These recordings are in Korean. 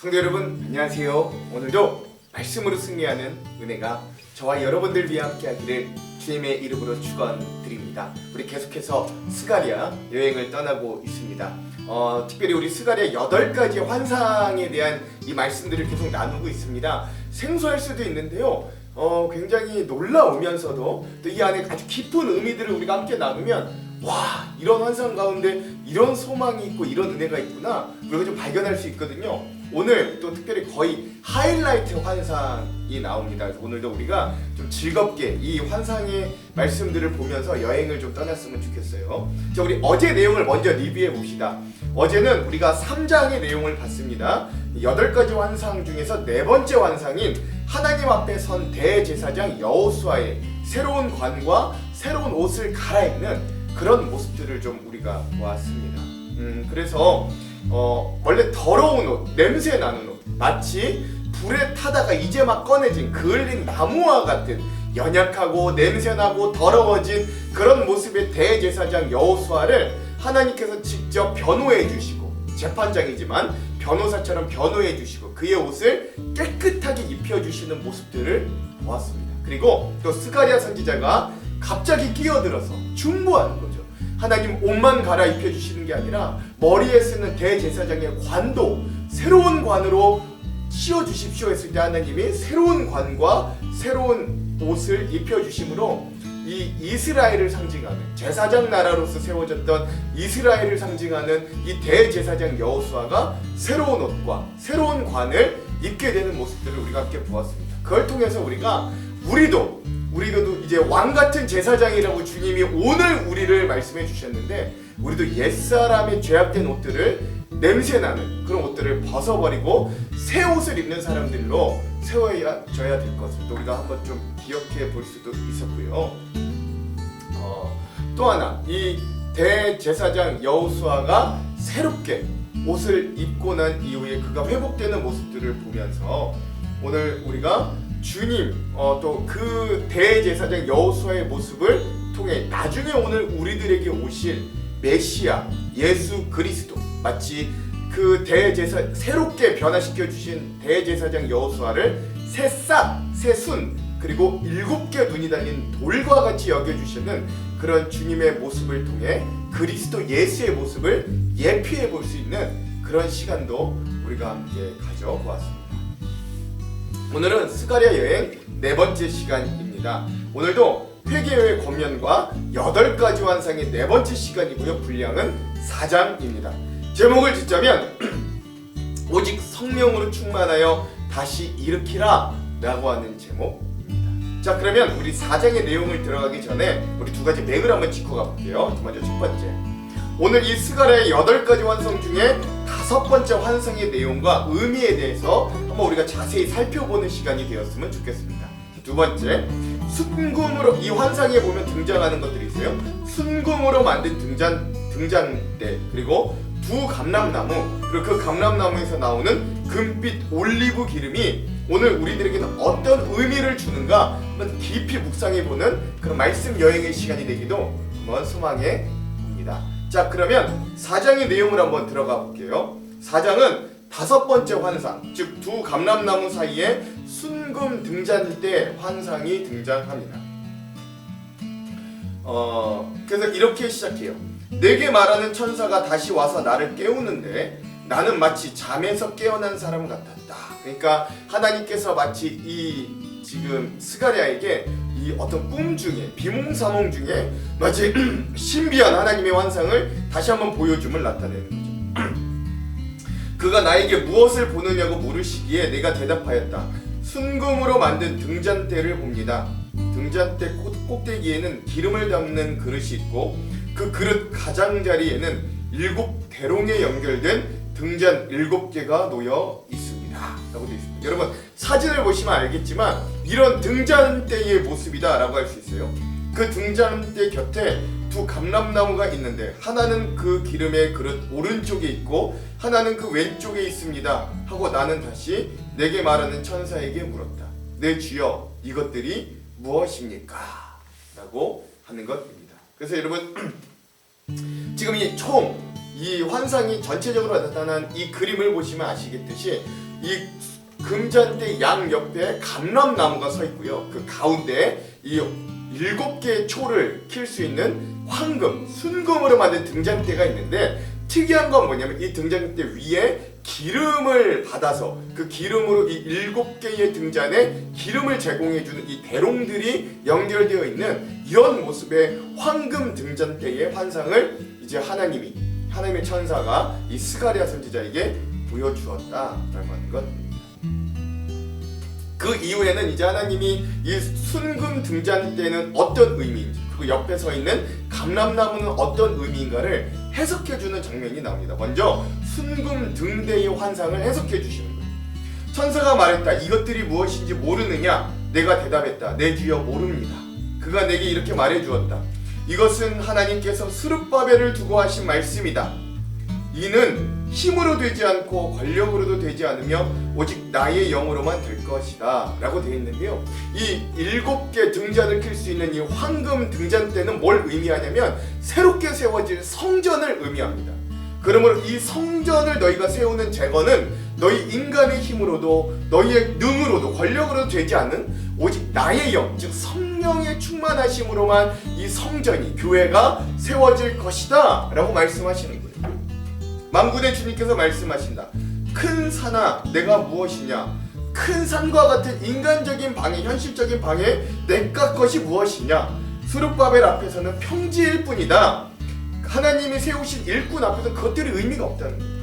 성도 여러분 안녕하세요. 오늘도 말씀으로 승리하는 은혜가 저와 여러분들 위해 함께하기를 주님의 이름으로 축원드립니다. 우리 계속해서 스가랴 여행을 떠나고 있습니다. 특별히 우리 스가랴 8가지 환상에 대한 이 말씀들을 계속 나누고 있습니다. 생소할 수도 있는데요, 굉장히 놀라우면서도 또 이 안에 아주 깊은 의미들을 우리가 함께 나누면 와, 이런 환상 가운데 이런 소망이 있고 이런 은혜가 있구나, 우리가 좀 발견할 수 있거든요. 오늘 또 특별히 거의 하이라이트 환상이 나옵니다. 그래서 오늘도 우리가 좀 즐겁게 이 환상의 말씀들을 보면서 여행을 좀 떠났으면 좋겠어요. 자, 우리 어제 내용을 먼저 리뷰해 봅시다. 어제는 우리가 3장의 내용을 봤습니다. 8가지 환상 중에서 4번째 환상인 하나님 앞에 선 대제사장 여호수아의 새로운 관과 새로운 옷을 갈아입는 그런 모습들을 좀 우리가 보았습니다. 그래서 원래 더러운 옷, 냄새 나는 옷, 마치 불에 타다가 이제 막 꺼내진 그을린 나무와 같은 연약하고 냄새나고 더러워진 그런 모습의 대제사장 여호수아를 하나님께서 직접 변호해 주시고, 재판장이지만 변호사처럼 변호해 주시고 그의 옷을 깨끗하게 입혀주시는 모습들을 보았습니다. 그리고 또 스가랴 선지자가 갑자기 끼어들어서 중보하는 거죠. 하나님 옷만 갈아입혀 주시는 게 아니라 머리에 쓰는 대제사장의 관도 새로운 관으로 씌워 주십시오 했을 때 하나님이 새로운 관과 새로운 옷을 입혀 주심으로 이 이스라엘을 상징하는, 제사장 나라로서 세워졌던 이스라엘을 상징하는 이 대제사장 여호수아가 새로운 옷과 새로운 관을 입게 되는 모습들을 우리가 함께 보았습니다. 그걸 통해서 우리도 이제 왕같은 제사장이라고 주님이 오늘 우리를 말씀해 주셨는데, 우리도 옛사람의 죄악된 옷들을, 냄새나는 그런 옷들을 벗어버리고 새 옷을 입는 사람들로 세워져야 될 것을 또 우리가 한번 좀 기억해 볼 수도 있었고요. 또 하나, 이 대제사장 여호수아가 새롭게 옷을 입고 난 이후에 그가 회복되는 모습들을 보면서 오늘 우리가 주님, 또 그 대제사장 여호수아의 모습을 통해 나중에 오늘 우리들에게 오실 메시아 예수 그리스도, 마치 그 새롭게 변화시켜 주신 대제사장 여호수아를 새싹, 새순, 그리고 7개 눈이 달린 돌과 같이 여겨주시는 그런 주님의 모습을 통해 그리스도 예수의 모습을 예피해 볼 수 있는 그런 시간도 우리가 함께 가져보았습니다. 오늘은 스가랴 여행 4번째 시간입니다. 오늘도 회개의 권면과 8가지 환상의 4번째 시간이고요. 분량은 4장입니다. 제목을 짓자면 오직 성령으로 충만하여 다시 일으키라 라고 하는 제목입니다. 자, 그러면 우리 4장의 내용을 들어가기 전에 우리 2가지 맥을 한번 짚고 가볼게요. 먼저 첫 번째, 오늘 이 스가랴의 8가지 환상 중에 5번째 환상의 내용과 의미에 대해서 한번 우리가 자세히 살펴보는 시간이 되었으면 좋겠습니다. 두 번째, 순금으로, 이 환상에 보면 등장하는 것들이 있어요. 순금으로 만든 등잔대, 그리고 두 감람나무, 그리고 그 감람나무에서 나오는 금빛 올리브 기름이 오늘 우리들에게는 어떤 의미를 주는가 한번 깊이 묵상해보는 그런 말씀 여행의 시간이 되기도 한번 소망해 봅니다. 자, 그러면 4장의 내용을 한번 들어가 볼게요. 4장은 5번째 환상, 즉 두 감람나무 사이에 순금 등잔대 환상이 등장합니다. 그래서 이렇게 시작해요. 내게 말하는 천사가 다시 와서 나를 깨우는데 나는 마치 잠에서 깨어난 사람 같았다. 그러니까 하나님께서 마치 이 지금 스가랴에게 이 어떤 꿈 중에, 비몽사몽 중에 마치 신비한 하나님의 환상을 다시 한번 보여줌을 나타내는 거죠. 그가 나에게 무엇을 보느냐고 물으시기에 내가 대답하였다. 순금으로 만든 등잔대를 봅니다. 등잔대 꼭대기에는 기름을 담는 그릇이 있고 그 그릇 가장자리에는 7대롱에 연결된 등잔 7개가 놓여 있습니다 라고 되어 있습니다. 여러분, 사진을 보시면 알겠지만 이런 등잔대의 모습이다 라고 할 수 있어요. 그 등잔대 곁에 두 감람나무가 있는데 하나는 그 기름의 그릇 오른쪽에 있고 하나는 그 왼쪽에 있습니다 하고 나는 다시 내게 말하는 천사에게 물었다. 내 주여, 이것들이 무엇입니까? 라고 하는 것입니다. 그래서 여러분, 지금 이 이 환상이 전체적으로 나타난 이 그림을 보시면 아시겠듯이 이 금잔대 양 옆에 감람나무가 서 있고요. 그 가운데 이 7개의 초를 킬 수 있는 황금, 순금으로 만든 등잔대가 있는데 특이한 건 뭐냐면 이 등잔대 위에 기름을 받아서 그 기름으로 이 7개의 등잔에 기름을 제공해주는 이 대롱들이 연결되어 있는 이런 모습의 황금 등잔대의 환상을 이제 하나님의 천사가 이 스가랴 선지자에게 보여주었다라고 하는 것. 그 이후에는 이제 하나님이 이 순금 등잔대는 어떤 의미인지, 그리고 옆에 서 있는 감람나무는 어떤 의미인가를 해석해주는 장면이 나옵니다. 먼저 순금 등대의 환상을 해석해 주시는 거예요. 천사가 말했다. 이것들이 무엇인지 모르느냐? 내가 대답했다. 내 주여 모릅니다. 그가 내게 이렇게 말해주었다. 이것은 하나님께서 스룹바벨을 두고 하신 말씀이다. 이는 힘으로 되지 않고 권력으로도 되지 않으며 오직 나의 영으로만 될 것이다 라고 되어 있는데요, 이 7개 등잔을 킬 수 있는 이 황금 등잔대는 뭘 의미하냐면 새롭게 세워질 성전을 의미합니다. 그러므로 이 성전을 너희가 세우는 재건은 너희 인간의 힘으로도 너희의 능으로도 권력으로도 되지 않은 오직 나의 영, 즉 성령의 충만하심으로만 이 성전이, 교회가 세워질 것이다 라고 말씀하시는 거예요. 만군의 주님께서 말씀하신다. 큰 산아 내가 무엇이냐? 큰 산과 같은 인간적인 방해, 현실적인 방해 내가 것이 무엇이냐? 스룹바벨 앞에서는 평지일 뿐이다. 하나님이 세우신 일꾼 앞에서는 그것들이 의미가 없다는 거예요.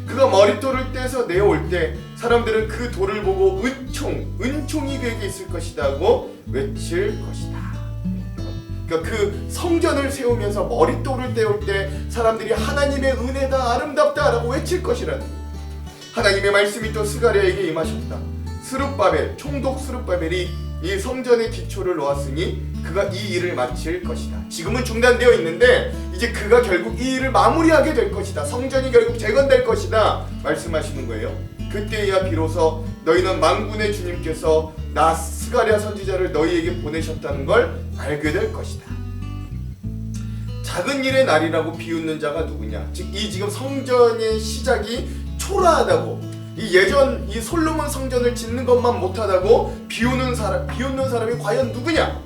그가 머릿돌을 떼서 내어올 때 사람들은 그 돌을 보고 은총이 그에게 있을 것이다고 외칠 것이다. 그러니까 그 성전을 세우면서 머릿돌을 떼올 때 사람들이 하나님의 은혜다, 아름답다 라고 외칠 것이라는 거예요. 하나님의 말씀이 또 스가랴에게 임하셨다. 스룹바벨, 총독 스룹바벨이 이 성전의 기초를 놓았으니 그가 이 일을 마칠 것이다. 지금은 중단되어 있는데 이제 그가 결국 이 일을 마무리하게 될 것이다. 성전이 결국 재건될 것이다 말씀하시는 거예요. 그때야 비로소 너희는 만군의 주님께서 나 스가랴 선지자를 너희에게 보내셨다는 걸 알게 될 것이다. 작은 일의 날이라고 비웃는 자가 누구냐? 즉 이 지금 성전의 시작이 초라하다고, 이 예전 이 솔로몬 성전을 짓는 것만 못하다고 비웃는 사람이 과연 누구냐?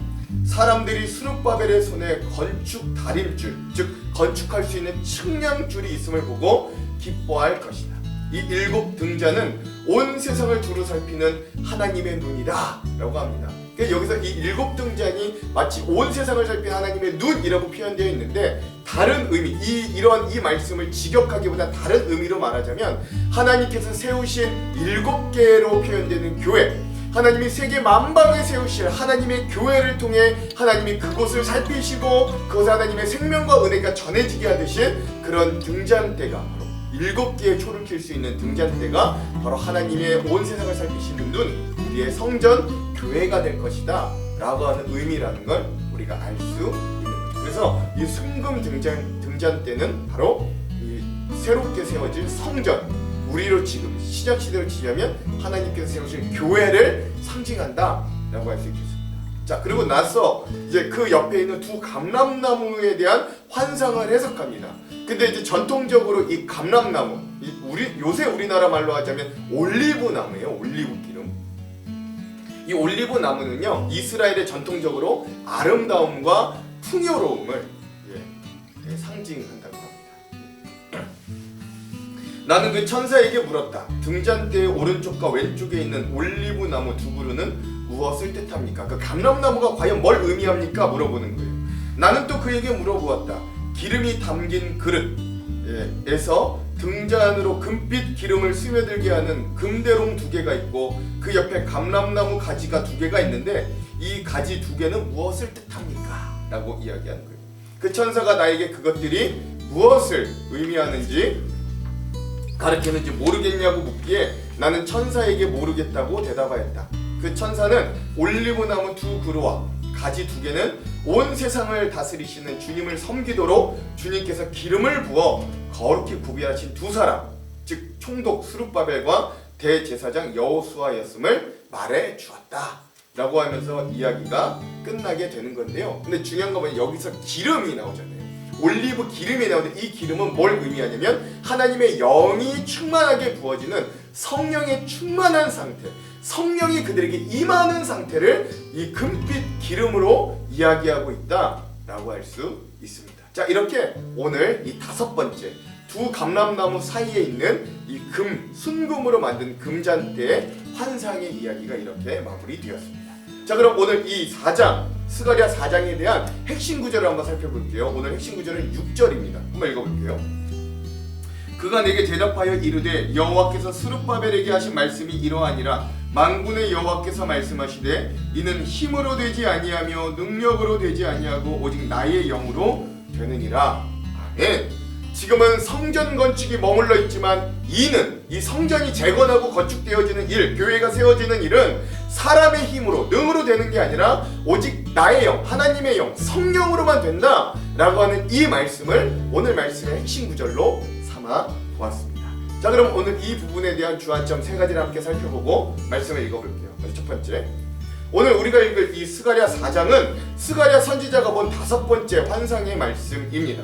사람들이 스룹바벨의 손에 건축 다림줄, 즉 건축할 수 있는 측량줄이 있음을 보고 기뻐할 것이다. 이 7 등잔은 온 세상을 두루 살피는 하나님의 눈이다 라고 합니다. 그러니까 여기서 이 7 등잔이 마치 온 세상을 살피는 하나님의 눈이라고 표현되어 있는데, 다른 의미, 이런 이 말씀을 직역하기보다 다른 의미로 말하자면 하나님께서 세우신 7개로 표현되는 교회, 하나님이 세계 만방에 세우실 하나님의 교회를 통해 하나님이 그곳을 살피시고 그곳에 하나님의 생명과 은혜가 전해지게 하듯이 그런 등잔대가 바로 7개의 초를 킬 수 있는 등잔대가 바로 하나님의 온 세상을 살피시는 눈, 우리의 성전, 교회가 될 것이다 라고 하는 의미라는 걸 우리가 알 수 있는 거예요. 그래서 이 순금 등잔대는 바로 이 새롭게 세워질 성전, 우리로 지금 시작 시대로 치자면 하나님께서 세우신 교회를 상징한다 라고 할 수 있겠습니다. 자, 그리고 나서 이제 그 옆에 있는 2 감람나무에 대한 환상을 해석합니다. 근데 이제 전통적으로 이 감람나무, 요새 우리나라 말로 하자면 올리브 나무예요. 올리브 기름. 이 올리브 나무는요, 이스라엘의 전통적으로 아름다움과 풍요로움을 상징한다고 합니다. 나는 그 천사에게 물었다. 등잔대의 오른쪽과 왼쪽에 있는 올리브 나무 2 그루는 무엇을 뜻합니까? 그 감람나무가 과연 뭘 의미합니까? 물어보는 거예요. 나는 또 그에게 물어보았다. 기름이 담긴 그릇에서 등잔으로 금빛 기름을 스며들게 하는 금대롱 2개가 있고 그 옆에 감람나무 가지가 2개가 있는데 이 가지 2개는 무엇을 뜻합니까? 라고 이야기하는 거예요. 그 천사가 나에게 그것들이 무엇을 의미하는지 가르치는지 모르겠냐고 묻기에 나는 천사에게 모르겠다고 대답하였다. 그 천사는 올리브나무 2 그루와 가지 2개는 온 세상을 다스리시는 주님을 섬기도록 주님께서 기름을 부어 거룩히 구비하신 2 사람, 즉 총독 스룹바벨과 대제사장 여호수아였음을 말해 주었다 라고 하면서 이야기가 끝나게 되는 건데요. 근데 중요한 건 여기서 기름이 나오잖아요. 올리브 기름이 나오는데 이 기름은 뭘 의미하냐면 하나님의 영이 충만하게 부어지는 성령의 충만한 상태, 성령이 그들에게 임하는 상태를 이 금빛 기름으로 이야기하고 있다라고 할 수 있습니다. 자, 이렇게 오늘 이 5번째 두 감람나무 사이에 있는 이 순금으로 만든 금잔대의 환상의 이야기가 이렇게 마무리되었습니다. 자, 그럼 오늘 이 4장 스가랴 4장에 대한 핵심 구절을 한번 살펴볼게요. 오늘 핵심 구절은 6절입니다. 한번 읽어볼게요. 그가 내게 대답하여 이르되 여호와께서 스룹바벨에게 하신 말씀이 이러하니라. 만군의 여호와께서 말씀하시되 이는 힘으로 되지 아니하며 능력으로 되지 아니하고 오직 나의 영으로 되느니라. 아멘. 지금은 성전 건축이 머물러 있지만 이 성전이 재건하고 건축되어지는 일, 교회가 세워지는 일은 사람의 힘으로, 능으로 되는 게 아니라 오직 나의 영, 하나님의 영, 성령으로만 된다라고 하는 이 말씀을 오늘 말씀의 핵심 구절로 삼아 보았습니다. 자, 그럼 오늘 이 부분에 대한 주안점 3가지를 함께 살펴보고 말씀을 읽어볼게요. 먼저 첫 번째, 오늘 우리가 읽을 이 스가랴 4장은 스가랴 선지자가 본 5번째 환상의 말씀입니다.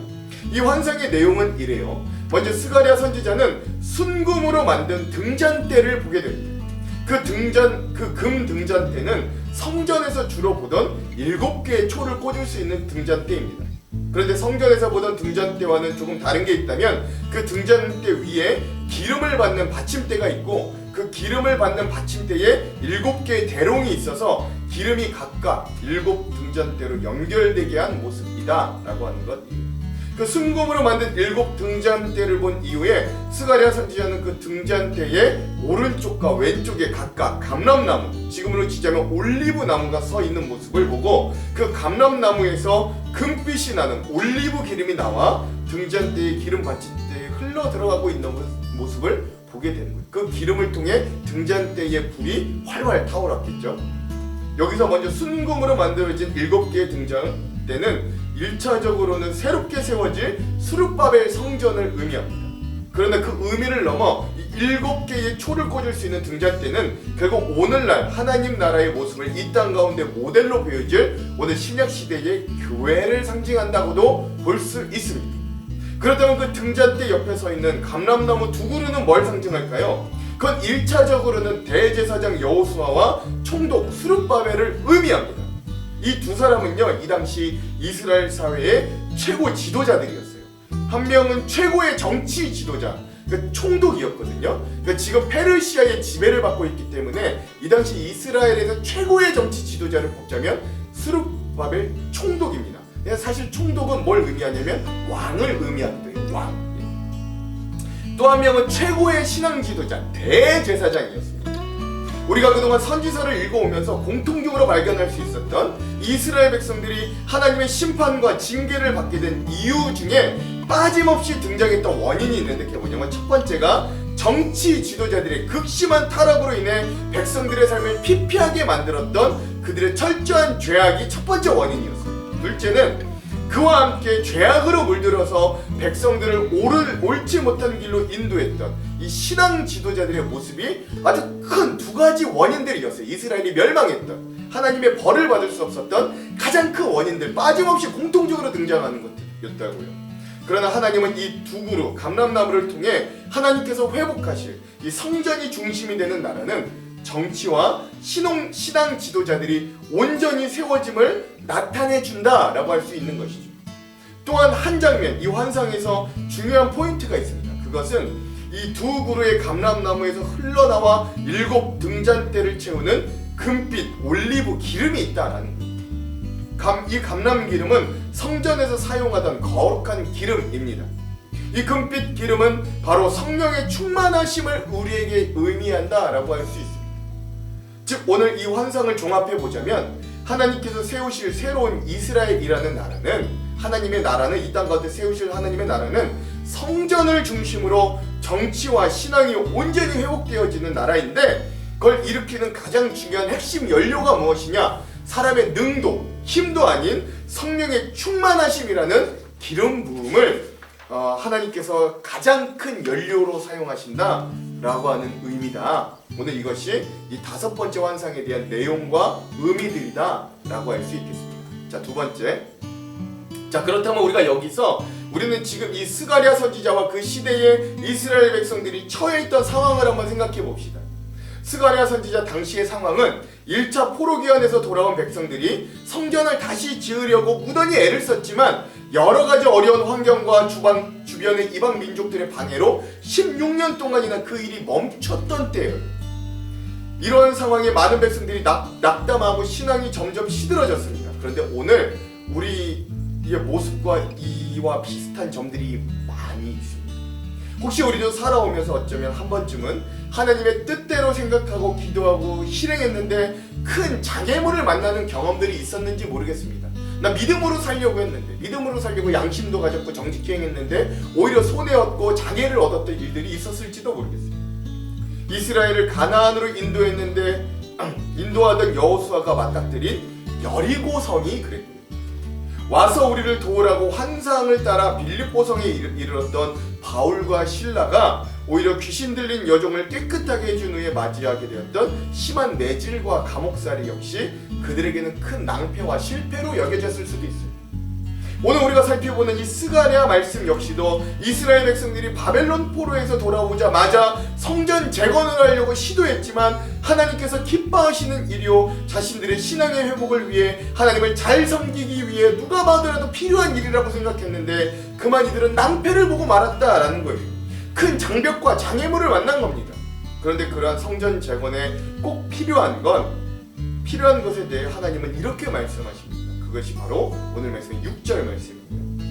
이 환상의 내용은 이래요. 먼저 스가랴 선지자는 순금으로 만든 등잔대를 보게 됩니다. 그 금 등잔대는 성전에서 주로 보던 7개의 초를 꽂을 수 있는 등잔대입니다. 그런데 성전에서 보던 등잔대와는 조금 다른 게 있다면 그 등잔대 위에 기름을 받는 받침대가 있고 그 기름을 받는 받침대에 7개의 대롱이 있어서 기름이 각각 7 등잔대로 연결되게 한 모습이다 라고 하는 것이에요. 그 순금으로 만든 7 등잔대를 본 이후에 스가랴 선지자는 그 등잔대의 오른쪽과 왼쪽에 각각 감람나무, 지금으로 치자면 올리브 나무가 서 있는 모습을 보고 그 감람나무에서 금빛이 나는 올리브 기름이 나와 등잔대의 기름 받침대에 흘러 들어가고 있는 모습을 보게 되는 거예요. 그 기름을 통해 등잔대의 불이 활활 타오랐겠죠. 여기서 먼저 순금으로 만들어진 7개의 등잔대는 1차적으로는 새롭게 세워질 스룹바벨 성전을 의미합니다. 그러나 그 의미를 넘어 7개의 초를 꽂을 수 있는 등잔대는 결국 오늘날 하나님 나라의 모습을 이 땅 가운데 모델로 보여질 오늘 신약시대의 교회를 상징한다고도 볼 수 있습니다. 그렇다면 그 등잔대 옆에 서 있는 감람나무 2그루는 뭘 상징할까요? 그건 1차적으로는 대제사장 여호수아와 총독 스룹바벨을 의미합니다. 이 두 사람은요, 이 당시 이스라엘 사회의 최고 지도자들이었어요. 한 명은 최고의 정치 지도자, 그러니까 총독이었거든요. 그러니까 지금 페르시아의 지배를 받고 있기 때문에 이 당시 이스라엘에서 최고의 정치 지도자를 뽑자면 스룹바벨 총독입니다. 사실 총독은 뭘 의미하냐면 왕을 의미하는 거예요. 왕. 또 한 명은 최고의 신앙 지도자, 대제사장이었습니다. 우리가 그동안 선지서를 읽어오면서 공통적으로 발견할 수 있었던 이스라엘 백성들이 하나님의 심판과 징계를 받게 된 이유 중에 빠짐없이 등장했던 원인이 있는데 그게 뭐냐면 첫 번째가 정치 지도자들의 극심한 타락으로 인해 백성들의 삶을 피폐하게 만들었던 그들의 철저한 죄악이 첫 번째 원인이었어요. 둘째는 그와 함께 죄악으로 물들어서 백성들을 옳지 못한 길로 인도했던 이 신앙 지도자들의 모습이 아주 큰 2가지 원인들이었어요. 이스라엘이 멸망했던, 하나님의 벌을 받을 수 없었던 가장 큰 원인들, 빠짐없이 공통적으로 등장하는 것들이었다고요. 그러나 하나님은 이 2그루 감람나무를 통해 하나님께서 회복하실 이 성전이 중심이 되는 나라는 정치와 신앙 지도자들이 온전히 세워짐을 나타내 준다라고 할 수 있는 것이죠. 또한 한 장면, 이 환상에서 중요한 포인트가 있습니다. 그것은 이 2그루의 감람나무에서 흘러나와 7 등잔대를 채우는 금빛 올리브 기름이 있다라는 거예요. 이 감람 기름은 성전에서 사용하던 거룩한 기름입니다. 이 금빛 기름은 바로 성령의 충만하심을 우리에게 의미한다라고 할 수 있습니다. 즉 오늘 이 환상을 종합해 보자면 하나님께서 세우실 새로운 이스라엘이라는 나라는, 하나님의 나라는, 이 땅 가운데 세우실 하나님의 나라는 성전을 중심으로 정치와 신앙이 온전히 회복되어지는 나라인데 그걸 일으키는 가장 중요한 핵심 연료가 무엇이냐? 사람의 능도, 힘도 아닌 성령의 충만하심이라는 기름 부음을 하나님께서 가장 큰 연료로 사용하신다라고 하는 의미다. 오늘 이것이 이 5번째 환상에 대한 내용과 의미들이다라고 할 수 있겠습니다. 자, 2번째. 자, 그렇다면 우리가 여기서 우리는 지금 이 스가랴 선지자와 그 시대의 이스라엘 백성들이 처해 있던 상황을 한번 생각해 봅시다. 스가랴 선지자 당시의 상황은 1차 포로기환에서 돌아온 백성들이 성전을 다시 지으려고 무던히 애를 썼지만 여러 가지 어려운 환경과 주변의 이방 민족들의 방해로 16년 동안이나 그 일이 멈췄던 때예요. 이런 상황에 많은 백성들이 낙담하고 신앙이 점점 시들어졌습니다. 그런데 오늘 우리의 모습과 이와 비슷한 점들이 많이 있습니다. 혹시 우리도 살아오면서 어쩌면 한 번쯤은 하나님의 뜻대로 생각하고 기도하고 실행했는데 큰 장애물을 만나는 경험들이 있었는지 모르겠습니다. 나 믿음으로 살려고 했는데, 믿음으로 살려고 양심도 가졌고 정직히 행했는데 오히려 손해 얻고 장애를 얻었던 일들이 있었을지도 모르겠습니다. 이스라엘을 가나안으로 인도했는데 인도하던 여호수아가 맞닥뜨린 여리고성이 그랬고요. 와서 우리를 도우라고 환상을 따라 빌립보성에 이르렀던 바울과 실라가 오히려 귀신 들린 여종을 깨끗하게 해준 후에 맞이하게 되었던 심한 매질과 감옥살이 역시 그들에게는 큰 낭패와 실패로 여겨졌을 수도 있어요. 오늘 우리가 살펴보는 이 스가랴 말씀 역시도 이스라엘 백성들이 바벨론 포로에서 돌아오자마자 성전 재건을 하려고 시도했지만 하나님께서 기뻐하시는 일이요 자신들의 신앙의 회복을 위해 하나님을 잘 섬기기 위해 누가 봐더라도 필요한 일이라고 생각했는데 그만 이들은 낭패를 보고 말았다라는 거예요. 큰 장벽과 장애물을 만난 겁니다. 그런데 그러한 성전 재건에 꼭 필요한 것에 대해 하나님은 이렇게 말씀하십니다. 그것이 바로 오늘 말씀의 6절 말씀입니다.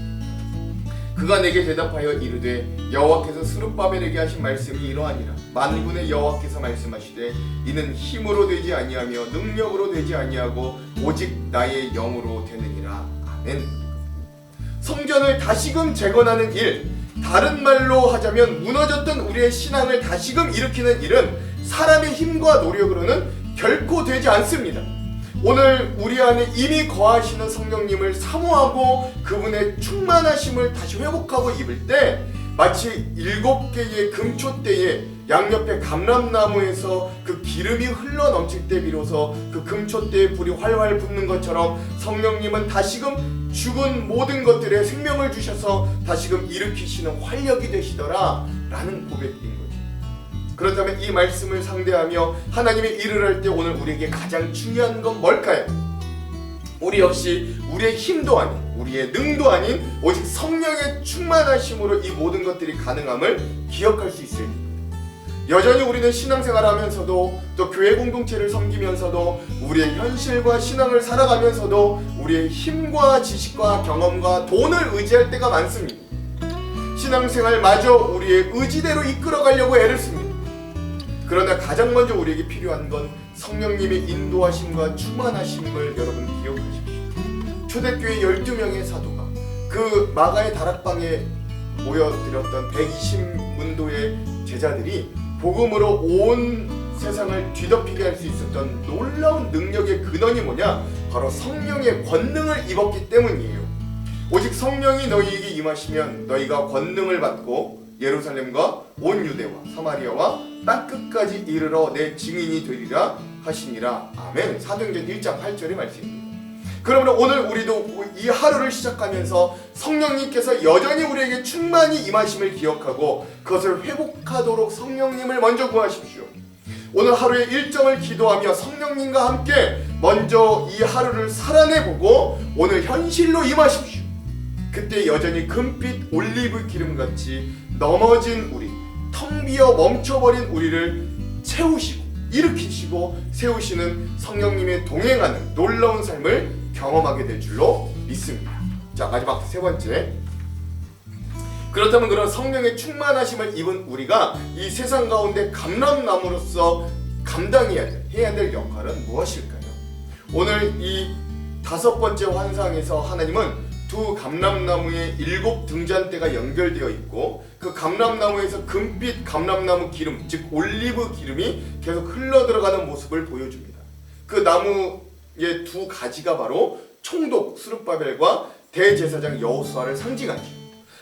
그가 내게 대답하여 이르되 여호와께서 스룹바벨에게 하신 말씀이 이러하니라. 만군의 여호와께서 말씀하시되 이는 힘으로 되지 아니하며 능력으로 되지 아니하고 오직 나의 영으로 되느니라. 아멘. 성전을 다시금 재건하는 일, 다른 말로 하자면 무너졌던 우리의 신앙을 다시금 일으키는 일은 사람의 힘과 노력으로는 결코 되지 않습니다. 오늘 우리 안에 이미 거하시는 성령님을 사모하고 그분의 충만하심을 다시 회복하고 입을 때 마치 7개의 금초대에 양옆에 감람나무에서 그 기름이 흘러 넘칠 때 비로소 그 금초대에 불이 활활 붙는 것처럼 성령님은 다시금 죽은 모든 것들에 생명을 주셔서 다시금 일으키시는 활력이 되시더라 라는 고백인 거죠. 그렇다면 이 말씀을 상대하며 하나님의 일을 할 때 오늘 우리에게 가장 중요한 건 뭘까요? 우리 역시 우리의 힘도 아닌 우리의 능도 아닌 오직 성령의 충만하심으로 이 모든 것들이 가능함을 기억할 수 있어야 됩니다. 여전히 우리는 신앙생활을 하면서도 또 교회 공동체를 섬기면서도 우리의 현실과 신앙을 살아가면서도 우리의 힘과 지식과 경험과 돈을 의지할 때가 많습니다. 신앙생활마저 우리의 의지대로 이끌어가려고 애를 씁니다. 그러나 가장 먼저 우리에게 필요한 건 성령님의 인도하심과 충만하심을 여러분 기억하십시오. 초대교회 12명의 사도가 그 마가의 다락방에 모여들었던 120문도의 제자들이 복음으로 온 세상을 뒤덮이게 할 수 있었던 놀라운 능력의 근원이 뭐냐? 바로 성령의 권능을 입었기 때문이에요. 오직 성령이 너희에게 임하시면 너희가 권능을 받고 예루살렘과 온 유대와 사마리아와 땅끝까지 이르러 내 증인이 되리라 하시니라. 아멘. 사도행전 1장 8절의 말씀입니다. 그러므로 오늘 우리도 이 하루를 시작하면서 성령님께서 여전히 우리에게 충만히 임하심을 기억하고 그것을 회복하도록 성령님을 먼저 구하십시오. 오늘 하루의 일정을 기도하며 성령님과 함께 먼저 이 하루를 살아내보고 오늘 현실로 임하십시오. 그때 여전히 금빛 올리브 기름같이 넘어진 우리, 텅 비어 멈춰버린 우리를 채우시고 일으키시고 세우시는 성령님의 동행하는 놀라운 삶을 경험하게 될 줄로 믿습니다. 자, 마지막 세 번째. 그렇다면 그런 성령의 충만하심을 입은 우리가 이 세상 가운데 감람나무로서 해야 될 역할은 무엇일까요? 오늘 이 5번째 환상에서 하나님은 두 감람나무에 7 등잔대가 연결되어 있고 그 감람나무에서 금빛 감람나무 기름, 즉 올리브 기름이 계속 흘러들어가는 모습을 보여줍니다. 그 나무의 두 가지가 바로 총독 스룹바벨과 대제사장 여호수아를 상징하죠.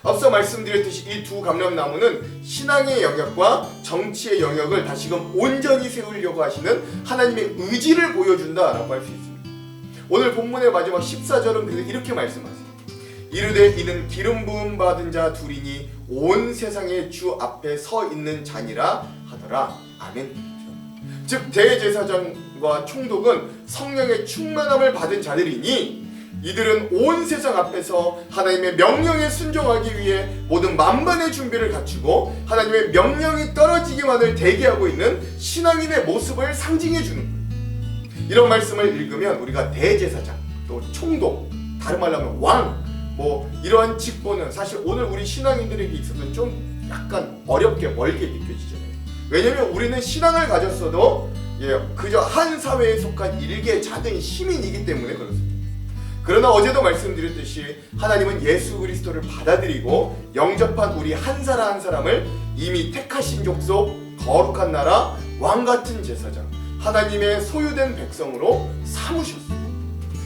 앞서 말씀드렸듯이 이 두 감람나무는 신앙의 영역과 정치의 영역을 다시금 온전히 세우려고 하시는 하나님의 의지를 보여준다라고 할 수 있습니다. 오늘 본문의 마지막 14절은 그래서 이렇게 말씀하세요. 이르되 이는 기름 부음 받은 자 둘이니 온 세상의 주 앞에 서 있는 자니라 하더라. 아멘. 즉 대제사장과 총독은 성령의 충만함을 받은 자들이니 이들은 온 세상 앞에서 하나님의 명령에 순종하기 위해 모든 만반의 준비를 갖추고 하나님의 명령이 떨어지기만을 대기하고 있는 신앙인의 모습을 상징해 주는 거예요. 이런 말씀을 읽으면 우리가 대제사장, 또 총독, 다른 말로 하면 왕, 이러한 직분은 사실 오늘 우리 신앙인들에게 있어서는 좀 약간 어렵게 멀게 느껴지잖아요. 왜냐면 우리는 신앙을 가졌어도 그저 한 사회에 속한 일개 작은 시민이기 때문에 그렇습니다. 그러나 어제도 말씀드렸듯이 하나님은 예수 그리스도를 받아들이고 영접한 우리 한 사람 한 사람을 이미 택하신 족속, 거룩한 나라, 왕같은 제사장, 하나님의 소유된 백성으로 삼으셨습니다.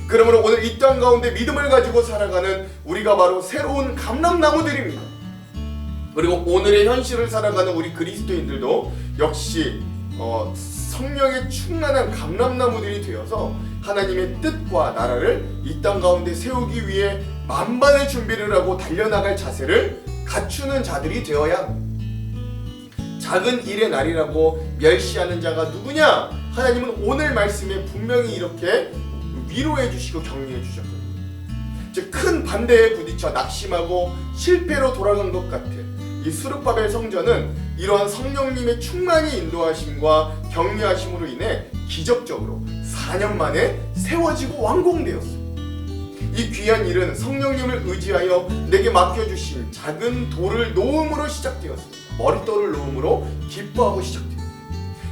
그러므로 오늘 이 땅 가운데 믿음을 가지고 살아가는 우리가 바로 새로운 감람나무들입니다. 그리고 오늘의 현실을 살아가는 우리 그리스도인들도 역시 성령의 충만한 감람나무들이 되어서 하나님의 뜻과 나라를 이 땅 가운데 세우기 위해 만반의 준비를 하고 달려나갈 자세를 갖추는 자들이 되어야 합니다. 작은 일의 날이라고 멸시하는 자가 누구냐? 하나님은 오늘 말씀에 분명히 이렇게 위로해 주시고 격려해 주셨거든요. 즉 큰 반대에 부딪혀 낙심하고 실패로 돌아간 것 같은 이 수르바벨 성전은 이러한 성령님의 충만히 인도하심과 격려하심으로 인해 기적적으로 4년 만에 세워지고 완공되었습니다. 이 귀한 일은 성령님을 의지하여 내게 맡겨주신 작은 돌을 놓음으로 시작되었습니다. 머릿돌을 놓음으로 기뻐하고 시작되었습니다.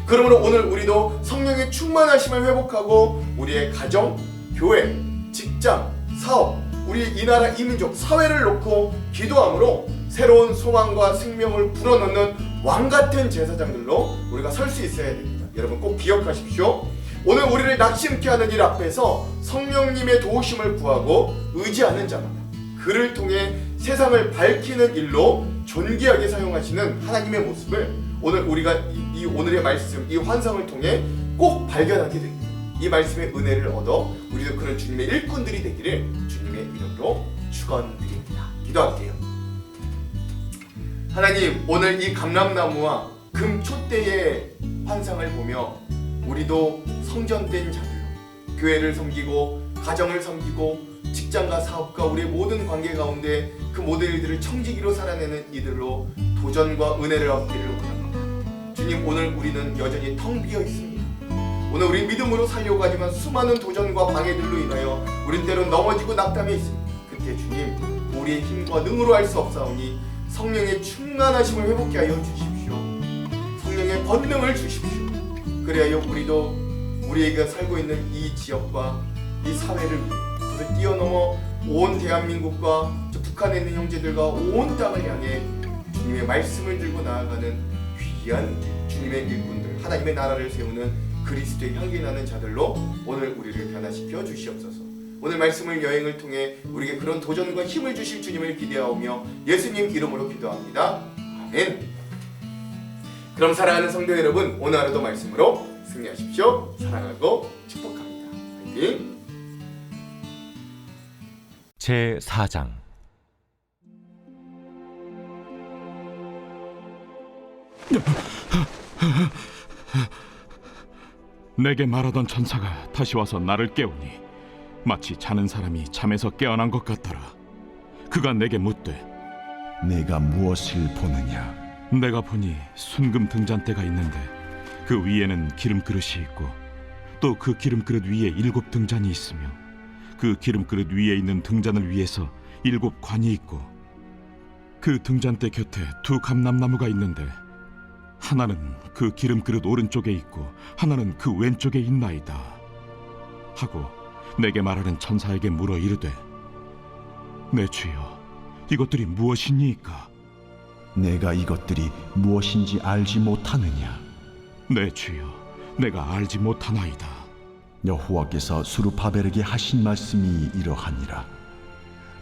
그러므로 오늘 우리도 성령의 충만하심을 회복하고 우리의 가정, 교회, 직장, 사업, 우리 이 나라 이민족, 사회를 놓고 기도함으로 새로운 소망과 생명을 불어넣는 왕같은 제사장들로 우리가 설 수 있어야 됩니다. 여러분 꼭 기억하십시오. 오늘 우리를 낙심케 하는 일 앞에서 성령님의 도우심을 구하고 의지하는 자마다 그를 통해 세상을 밝히는 일로 존귀하게 사용하시는 하나님의 모습을 오늘 우리가 이 오늘의 말씀, 이 환상을 통해 꼭 발견하게 됩니다. 이 말씀의 은혜를 얻어 우리도 그런 주님의 일꾼들이 되기를 주님의 이름으로 축원드립니다. 기도할게요. 하나님, 오늘 이 감람나무와 금촛대의 환상을 보며 우리도 성전된 자들로 교회를 섬기고 가정을 섬기고 직장과 사업과 우리의 모든 관계 가운데 그 모든 일들을 청지기로 살아내는 이들로 도전과 은혜를 얻기를 원합니다. 주님, 오늘 우리는 여전히 텅 비어 있습니다. 오늘 우리 믿음으로 살려고 하지만 수많은 도전과 방해들로 인하여 우린 때론 넘어지고 낙담해 있습니다. 그때 주님, 우리의 힘과 능으로 할 수 없사오니 성령의 충만하심을 회복케 하여 주십시오. 성령의 권능을 주십시오. 그리하여 우리도 우리가 살고 있는 이 지역과 이 사회를 위해 그것을 뛰어넘어 온 대한민국과 북한에 있는 형제들과 온 땅을 향해 주님의 말씀을 들고 나아가는 귀한 주님의 일꾼들, 하나님의 나라를 세우는 그리스도의 향기 나는 자들로 오늘 우리를 변화시켜 주시옵소서. 오늘 말씀을 여행을 통해 우리에게 그런 도전과 힘을 주실 주님을 기대하오며 예수님 이름으로 기도합니다. 아멘. 그럼 사랑하는 성도 여러분, 오늘 하루도 말씀으로 승리하십시오. 사랑하고 축복합니다. 화이팅! 제4장 내게 말하던 천사가 다시 와서 나를 깨우니 마치 자는 사람이 잠에서 깨어난 것 같더라. 그가 내게 묻되 내가 무엇을 보느냐? 내가 보니 순금 등잔대가 있는데 그 위에는 기름그릇이 있고 또 그 기름그릇 위에 7 등잔이 있으며 그 기름그릇 위에 있는 등잔을 위에서 7 관이 있고 그 등잔대 곁에 2 감람나무가 있는데 하나는 그 기름그릇 오른쪽에 있고 하나는 그 왼쪽에 있나이다 하고 내게 말하는 천사에게 물어 이르되 내 주여, 이것들이 무엇이니이까? 내가 이것들이 무엇인지 알지 못하느냐? 내 주여, 내가 알지 못하나이다. 여호와께서 수르바벨에게 하신 말씀이 이러하니라.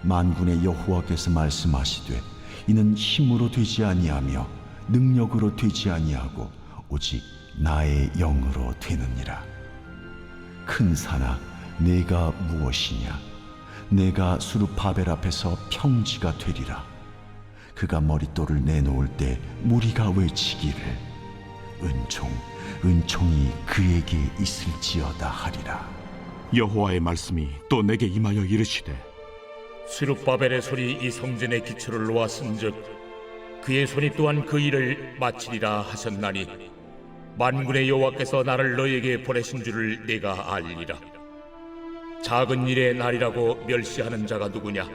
만군의 여호와께서 말씀하시되 이는 힘으로 되지 아니하며 능력으로 되지 아니하고 오직 나의 영으로 되느니라. 큰 산아, 내가 무엇이냐? 내가 수르바벨 앞에서 평지가 되리라. 그가 머릿돌을 내놓을 때 무리가 외치기를 은총이 그에게 있을지어다 하리라. 여호와의 말씀이 또 내게 임하여 이르시되 스룹바벨의 손이 이 성전의 기초를 놓았은즉 그의 손이 또한 그 일을 마치리라 하셨나니 만군의 여호와께서 나를 너에게 보내신 줄을 내가 알리라. 작은 일의 날이라고 멸시하는 자가 누구냐?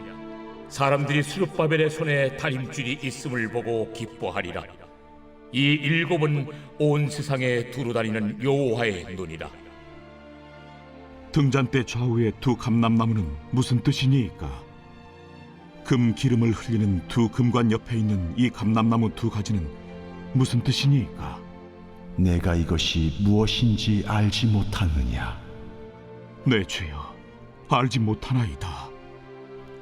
사람들이 스룹바벨의 손에 다림줄이 있음을 보고 기뻐하리라. 이 일곱은 온 세상에 두루 다니는 여호와의 눈이라. 등잔대 좌우의 두 감람나무는 무슨 뜻이니이까? 금 기름을 흘리는 두 금관 옆에 있는 이 감람나무 두 가지는 무슨 뜻이니이까? 내가 이것이 무엇인지 알지 못하느냐? 내 주여, 알지 못하나이다.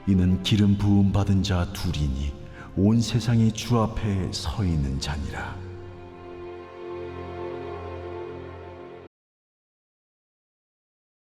이는 기름 부음 받은 자 둘이니 온 세상이 주 앞에 서 있는 자니라.